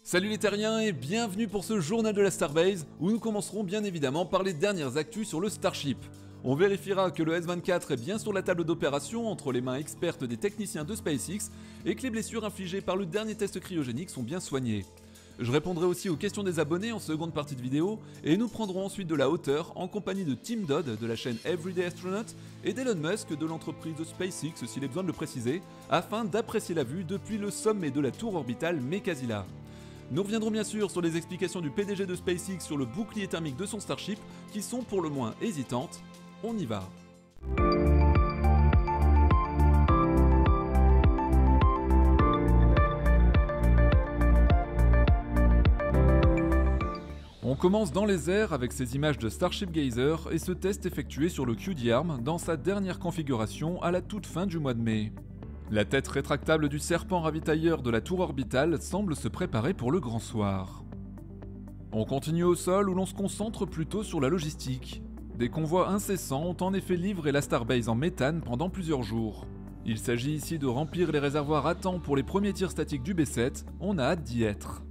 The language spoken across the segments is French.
Salut les terriens et bienvenue pour ce journal de la Starbase où nous commencerons bien évidemment par les dernières actus sur le Starship. On vérifiera que le S-24 est bien sur la table d'opération entre les mains expertes des techniciens de SpaceX et que les blessures infligées par le dernier test cryogénique sont bien soignées. Je répondrai aussi aux questions des abonnés en seconde partie de vidéo et nous prendrons ensuite de la hauteur en compagnie de Tim Dodd de la chaîne Everyday Astronaut et d'Elon Musk de l'entreprise de SpaceX s'il est besoin de le préciser, afin d'apprécier la vue depuis le sommet de la tour orbitale Mekasila. Nous reviendrons bien sûr sur les explications du PDG de SpaceX sur le bouclier thermique de son Starship, qui sont pour le moins hésitantes. On y va. On commence dans les airs avec ces images de Starship Gazer et ce test effectué sur le QD-Arm dans sa dernière configuration à la toute fin du mois de mai. La tête rétractable du serpent ravitailleur de la tour orbitale semble se préparer pour le grand soir. On continue au sol où l'on se concentre plutôt sur la logistique. Des convois incessants ont en effet livré la Starbase en méthane pendant plusieurs jours. Il s'agit ici de remplir les réservoirs à temps pour les premiers tirs statiques du B7, on a hâte d'y être.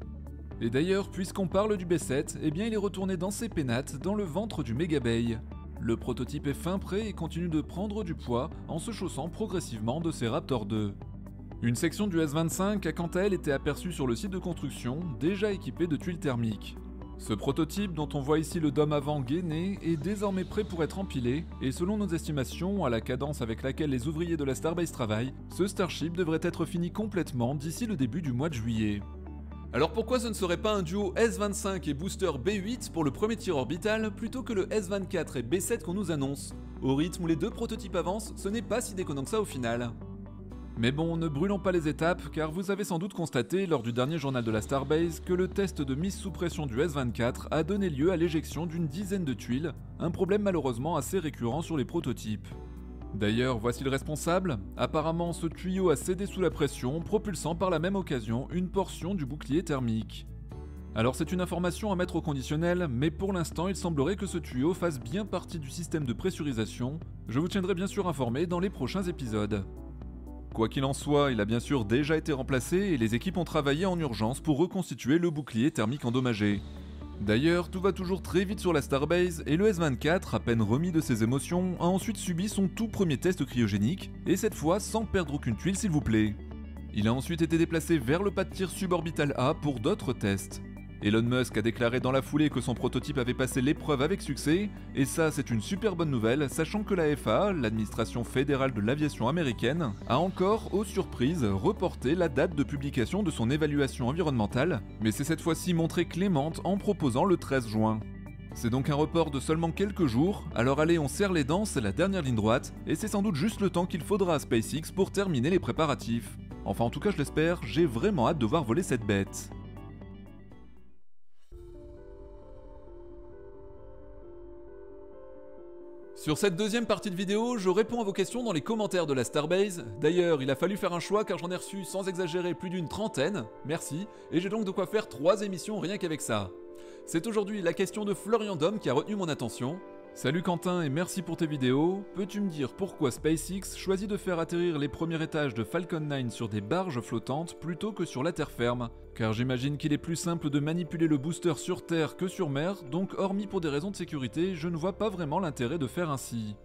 Et d'ailleurs, puisqu'on parle du B7, eh bien il est retourné dans ses pénates dans le ventre du Megabay. Le prototype est fin prêt et continue de prendre du poids en se chaussant progressivement de ses Raptor 2. Une section du S-25 a quant à elle été aperçue sur le site de construction, déjà équipée de tuiles thermiques. Ce prototype, dont on voit ici le dôme avant gainé, est désormais prêt pour être empilé, et selon nos estimations, à la cadence avec laquelle les ouvriers de la Starbase travaillent, ce Starship devrait être fini complètement d'ici le début du mois de juillet. Alors pourquoi ce ne serait pas un duo S-25 et booster B8 pour le premier tir orbital plutôt que le S-24 et B7 qu'on nous annonce? Au rythme où les deux prototypes avancent, ce n'est pas si déconnant que ça au final. Mais bon, ne brûlons pas les étapes, car vous avez sans doute constaté lors du dernier journal de la Starbase que le test de mise sous pression du S-24 a donné lieu à l'éjection d'une dizaine de tuiles, un problème malheureusement assez récurrent sur les prototypes. D'ailleurs, voici le responsable. Apparemment, ce tuyau a cédé sous la pression, propulsant par la même occasion une portion du bouclier thermique. Alors c'est une information à mettre au conditionnel, mais pour l'instant il semblerait que ce tuyau fasse bien partie du système de pressurisation. Je vous tiendrai bien sûr informé dans les prochains épisodes. Quoi qu'il en soit, il a bien sûr déjà été remplacé et les équipes ont travaillé en urgence pour reconstituer le bouclier thermique endommagé. D'ailleurs, tout va toujours très vite sur la Starbase et le S-24, à peine remis de ses émotions, a ensuite subi son tout premier test cryogénique, et cette fois sans perdre aucune tuile s'il vous plaît. Il a ensuite été déplacé vers le pas de tir suborbital A pour d'autres tests. Elon Musk a déclaré dans la foulée que son prototype avait passé l'épreuve avec succès, et ça c'est une super bonne nouvelle, sachant que la FAA, l'administration fédérale de l'aviation américaine, a encore, aux surprises, reporté la date de publication de son évaluation environnementale, mais s'est cette fois-ci montrée clémente en proposant le 13 juin. C'est donc un report de seulement quelques jours, alors allez on serre les dents, c'est la dernière ligne droite, et c'est sans doute juste le temps qu'il faudra à SpaceX pour terminer les préparatifs. Enfin en tout cas je l'espère, j'ai vraiment hâte de voir voler cette bête. Sur cette deuxième partie de vidéo, je réponds à vos questions dans les commentaires de la Starbase. D'ailleurs, il a fallu faire un choix car j'en ai reçu sans exagérer plus d'une trentaine, merci, et j'ai donc de quoi faire 3 émissions rien qu'avec ça. C'est aujourd'hui la question de Florian Dom qui a retenu mon attention. Salut Quentin et merci pour tes vidéos. Peux-tu me dire pourquoi SpaceX choisit de faire atterrir les premiers étages de Falcon 9 sur des barges flottantes plutôt que sur la terre ferme? Car j'imagine qu'il est plus simple de manipuler le booster sur terre que sur mer, donc hormis pour des raisons de sécurité, je ne vois pas vraiment l'intérêt de faire ainsi.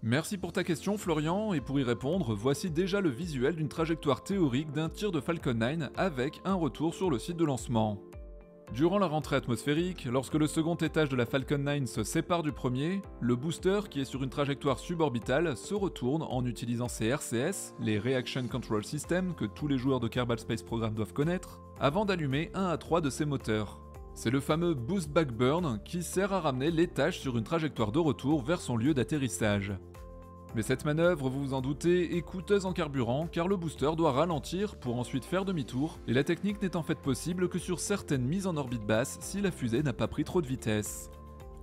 Merci pour ta question Florian, et pour y répondre, voici déjà le visuel d'une trajectoire théorique d'un tir de Falcon 9 avec un retour sur le site de lancement. Durant la rentrée atmosphérique, lorsque le second étage de la Falcon 9 se sépare du premier, le booster, qui est sur une trajectoire suborbitale, se retourne en utilisant ses RCS, les Reaction Control Systems que tous les joueurs de Kerbal Space Program doivent connaître, avant d'allumer un à 3 de ses moteurs. C'est le fameux Boost Back Burn qui sert à ramener l'étage sur une trajectoire de retour vers son lieu d'atterrissage. Mais cette manœuvre, vous vous en doutez, est coûteuse en carburant car le booster doit ralentir pour ensuite faire demi-tour, et la technique n'est en fait possible que sur certaines mises en orbite basse si la fusée n'a pas pris trop de vitesse.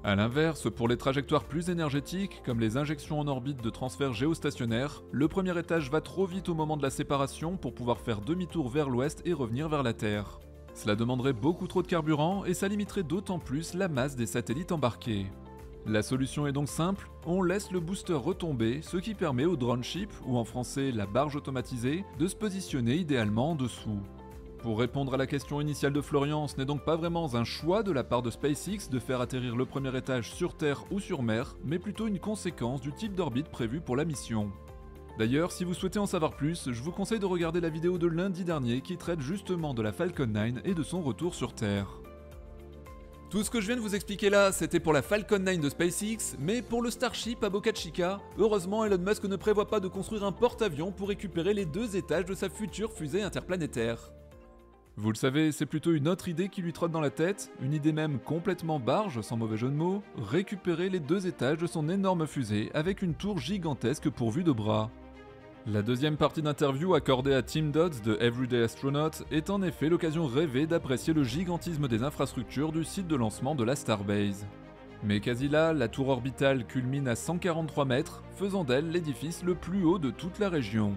A l'inverse, pour les trajectoires plus énergétiques, comme les injections en orbite de transfert géostationnaire, le premier étage va trop vite au moment de la séparation pour pouvoir faire demi-tour vers l'ouest et revenir vers la Terre. Cela demanderait beaucoup trop de carburant et ça limiterait d'autant plus la masse des satellites embarqués. La solution est donc simple, on laisse le booster retomber, ce qui permet au drone ship, ou en français la barge automatisée, de se positionner idéalement en dessous. Pour répondre à la question initiale de Florian, ce n'est donc pas vraiment un choix de la part de SpaceX de faire atterrir le premier étage sur Terre ou sur mer, mais plutôt une conséquence du type d'orbite prévu pour la mission. D'ailleurs, si vous souhaitez en savoir plus, je vous conseille de regarder la vidéo de lundi dernier qui traite justement de la Falcon 9 et de son retour sur Terre. Tout ce que je viens de vous expliquer là, c'était pour la Falcon 9 de SpaceX, mais pour le Starship à Boca Chica, heureusement Elon Musk ne prévoit pas de construire un porte-avions pour récupérer les 2 étages de sa future fusée interplanétaire. Vous le savez, c'est plutôt une autre idée qui lui trotte dans la tête, une idée même complètement barge, sans mauvais jeu de mots, récupérer les 2 étages de son énorme fusée avec une tour gigantesque pourvue de bras. La deuxième partie d'interview accordée à Tim Dodds de Everyday Astronaut est en effet l'occasion rêvée d'apprécier le gigantisme des infrastructures du site de lancement de la Starbase. Mais quasi là, la tour orbitale culmine à 143 mètres, faisant d'elle l'édifice le plus haut de toute la région.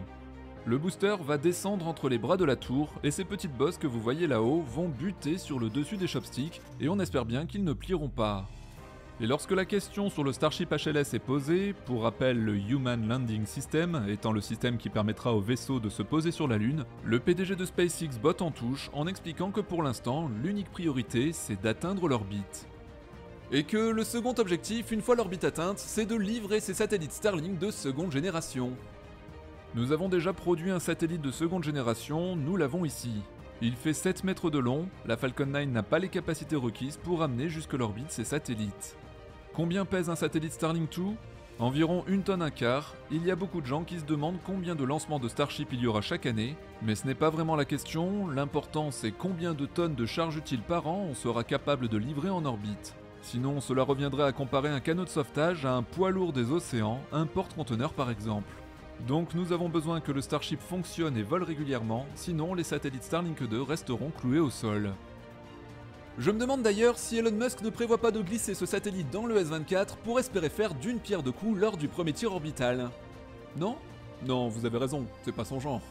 Le booster va descendre entre les bras de la tour et ces petites bosses que vous voyez là-haut vont buter sur le dessus des chopsticks et on espère bien qu'ils ne plieront pas. Et lorsque la question sur le Starship HLS est posée, pour rappel le Human Landing System étant le système qui permettra au vaisseau de se poser sur la Lune, le PDG de SpaceX botte en touche en expliquant que pour l'instant, l'unique priorité c'est d'atteindre l'orbite. Et que le second objectif, une fois l'orbite atteinte, c'est de livrer ces satellites Starlink de seconde génération. Nous avons déjà produit un satellite de seconde génération, nous l'avons ici. Il fait 7 mètres de long, la Falcon 9 n'a pas les capacités requises pour amener jusque l'orbite ces satellites. Combien pèse un satellite Starlink 2 ? Environ 1 tonne 1 quart. Il y a beaucoup de gens qui se demandent combien de lancements de Starship il y aura chaque année, mais ce n'est pas vraiment la question, l'important c'est combien de tonnes de charge utile par an on sera capable de livrer en orbite. Sinon cela reviendrait à comparer un canot de sauvetage à un poids lourd des océans, un porte-conteneur par exemple. Donc nous avons besoin que le Starship fonctionne et vole régulièrement, sinon les satellites Starlink 2 resteront cloués au sol. Je me demande d'ailleurs si Elon Musk ne prévoit pas de glisser ce satellite dans le S-24 pour espérer faire d'une pierre deux coups lors du premier tir orbital. Non ? Non, vous avez raison, c'est pas son genre.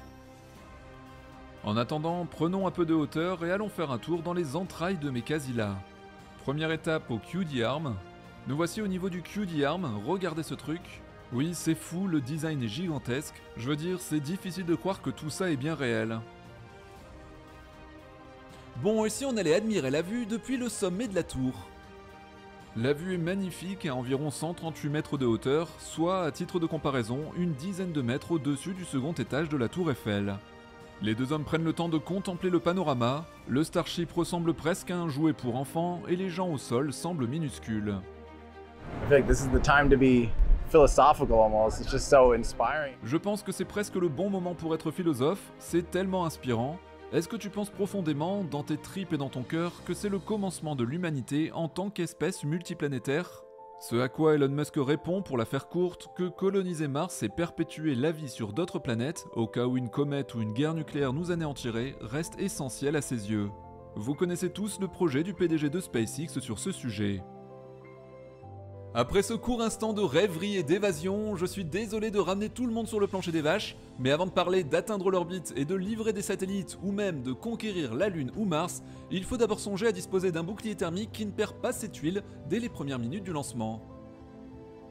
En attendant, prenons un peu de hauteur et allons faire un tour dans les entrailles de mes Casilla. Première étape au QD-Arm. Nous voici au niveau du QD-Arm, regardez ce truc. Oui, c'est fou, le design est gigantesque, je veux dire, c'est difficile de croire que tout ça est bien réel. Bon, ici on allait admirer la vue depuis le sommet de la tour. La vue est magnifique à environ 138 mètres de hauteur, soit, à titre de comparaison, une dizaine de mètres au-dessus du second étage de la tour Eiffel. Les 2 hommes prennent le temps de contempler le panorama, le Starship ressemble presque à un jouet pour enfants et les gens au sol semblent minuscules. Je pense que c'est presque le bon moment pour être philosophe, c'est tellement inspirant. Est-ce que tu penses profondément, dans tes tripes et dans ton cœur, que c'est le commencement de l'humanité en tant qu'espèce multiplanétaire ? Ce à quoi Elon Musk répond, pour la faire courte, que coloniser Mars et perpétuer la vie sur d'autres planètes, au cas où une comète ou une guerre nucléaire nous anéantirait, reste essentiel à ses yeux. Vous connaissez tous le projet du PDG de SpaceX sur ce sujet. Après ce court instant de rêverie et d'évasion, je suis désolé de ramener tout le monde sur le plancher des vaches, mais avant de parler d'atteindre l'orbite et de livrer des satellites ou même de conquérir la Lune ou Mars, il faut d'abord songer à disposer d'un bouclier thermique qui ne perd pas ses tuiles dès les premières minutes du lancement.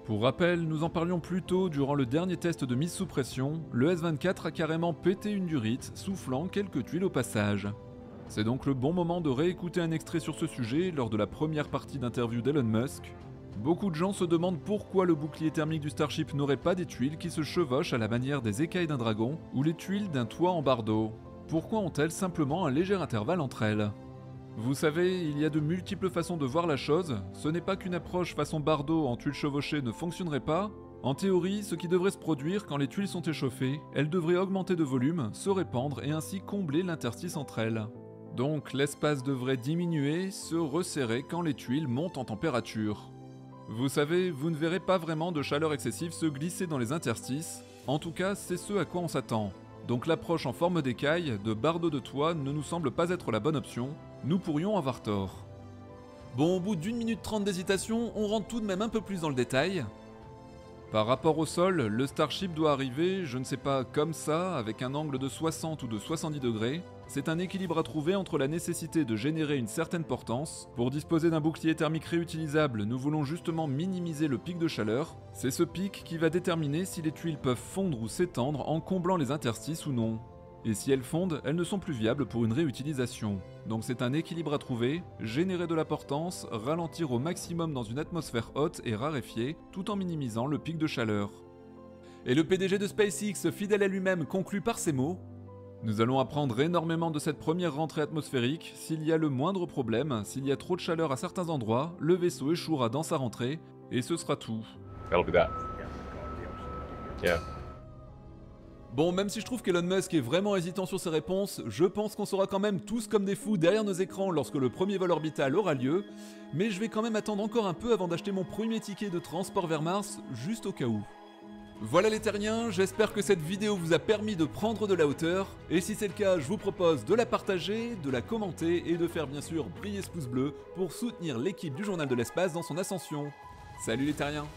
Pour rappel, nous en parlions plus tôt durant le dernier test de mise sous pression, le S-24 a carrément pété une durite, soufflant quelques tuiles au passage. C'est donc le bon moment de réécouter un extrait sur ce sujet lors de la première partie d'interview d'Elon Musk. Beaucoup de gens se demandent pourquoi le bouclier thermique du Starship n'aurait pas des tuiles qui se chevauchent à la manière des écailles d'un dragon ou les tuiles d'un toit en bardeau. Pourquoi ont-elles simplement un léger intervalle entre elles ? Vous savez, il y a de multiples façons de voir la chose, ce n'est pas qu'une approche façon bardeau en tuiles chevauchées ne fonctionnerait pas. En théorie, ce qui devrait se produire quand les tuiles sont échauffées, elles devraient augmenter de volume, se répandre et ainsi combler l'interstice entre elles. Donc l'espace devrait diminuer, se resserrer quand les tuiles montent en température. Vous savez, vous ne verrez pas vraiment de chaleur excessive se glisser dans les interstices, en tout cas c'est ce à quoi on s'attend. Donc l'approche en forme d'écaille, de bardeau de toit ne nous semble pas être la bonne option, nous pourrions avoir tort. Bon, au bout d'1 minute 30 d'hésitation, on rentre tout de même un peu plus dans le détail. Par rapport au sol, le Starship doit arriver, je ne sais pas, comme ça, avec un angle de 60 ou de 70 degrés. C'est un équilibre à trouver entre la nécessité de générer une certaine portance. Pour disposer d'un bouclier thermique réutilisable, nous voulons justement minimiser le pic de chaleur. C'est ce pic qui va déterminer si les tuiles peuvent fondre ou s'étendre en comblant les interstices ou non. Et si elles fondent, elles ne sont plus viables pour une réutilisation. Donc c'est un équilibre à trouver, générer de la portance, ralentir au maximum dans une atmosphère haute et raréfiée, tout en minimisant le pic de chaleur. Et le PDG de SpaceX, fidèle à lui-même, conclut par ces mots: nous allons apprendre énormément de cette première rentrée atmosphérique. S'il y a le moindre problème, s'il y a trop de chaleur à certains endroits, le vaisseau échouera dans sa rentrée, et ce sera tout. That'll be that. Yeah. Bon, même si je trouve qu'Elon Musk est vraiment hésitant sur ses réponses, je pense qu'on sera quand même tous comme des fous derrière nos écrans lorsque le premier vol orbital aura lieu, mais je vais quand même attendre encore un peu avant d'acheter mon premier ticket de transport vers Mars, juste au cas où. Voilà les terriens, j'espère que cette vidéo vous a permis de prendre de la hauteur, et si c'est le cas, je vous propose de la partager, de la commenter et de faire bien sûr briller ce pouce bleu pour soutenir l'équipe du Journal de l'Espace dans son ascension. Salut les terriens!